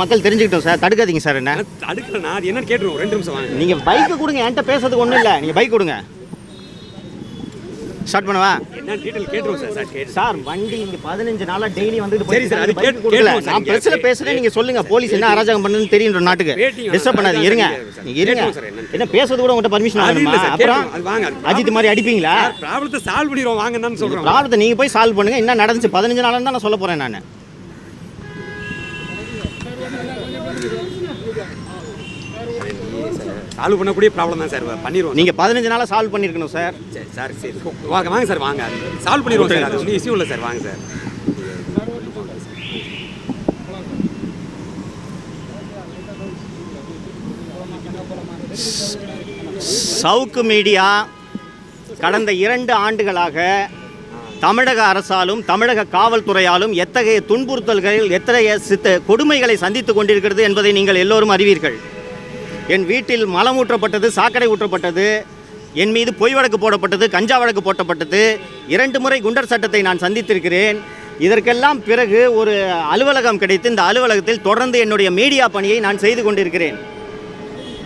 மக்கள் தெரிஞ்சுக்கிட்டோம் sir, தடுக்காதீங்க sir. என்ன தடுக்கல, நான் என்னன்னு கேட்டுருவோம். 2 நிமிஷம் வாங்க. நீங்க பைக் கொடுங்க, என்கிட்ட பேசுறதுக்கு ஒன்றும் இல்லை. நீங்க பைக் கொடுங்க, ஸ்டார்ட் பண்ணவா? என்ன டீடைல் கேட்டுருவோம் சார். சார் வண்டி இங்க 15 நாளா டெய்லி வந்துட்டு சரி சார், அது பைக் கொடுக்கல. நான் பிரச்சனை பேசுறேன், நீங்க சொல்லுங்க. போலீஸ் என்ன அராஜகம் பண்ணுன்னு தெரியும் நாட்டுக்கு. டிஸ்டர்ப் பண்ணாதீங்க, இருங்க. நீங்க இருங்க. என்ன பேசுறது கூட உங்கள்கிட்ட பர்மிஷன் வாங்கணுமா? அப்புறம் அஜித் மாதிரி அடிப்பீங்களா? ப்ராப்ளத்தை சால்வ் பண்ணிடுவோம் வாங்க தான் சொல்றேன். ப்ராப்ளத்தை நீங்க போய் சால்வ் பண்ணுங்க. என்ன நடந்துச்சு 15 நாளா தான் நான் சொல்ல போறேன். நான் சால்வ் பண்ணக்கூடிய ப்ராப்ளம் தான் சார், பண்ணிடுவோம். நீங்க 15 நாளா சால்வ் பண்ணிருக்கணும் சார். சரி சார், சரி வாங்க சார், வாங்க சால்வ் பண்ணிடுவோம் சார். அது ஒன்றும் இஷ்யூ இல்லை சார், வாங்க சார். சவுக்கு மீடியா கடந்த 2 ஆண்டுகளாக தமிழக அரசாலும் தமிழக காவல்துறையாலும் எத்தகைய துன்புறுத்தல்கள், எத்தகைய கொடுமைகளை சந்தித்து கொண்டிருக்கிறது என்பதை நீங்கள் எல்லோரும் அறிவீர்கள். என் வீட்டில் மலம் ஊற்றப்பட்டது, சாக்கடை ஊற்றப்பட்டது, என் மீது பொய் வழக்கு போடப்பட்டது, கஞ்சா வழக்கு போட்டப்பட்டது, 2 முறை குண்டர் சட்டத்தை நான் சந்தித்திருக்கிறேன். இதற்கெல்லாம் பிறகு ஒரு அலுவலகம் கிடைத்து இந்த அலுவலகத்தில் தொடர்ந்து என்னுடைய மீடியா பணியை நான் செய்து கொண்டிருக்கிறேன்.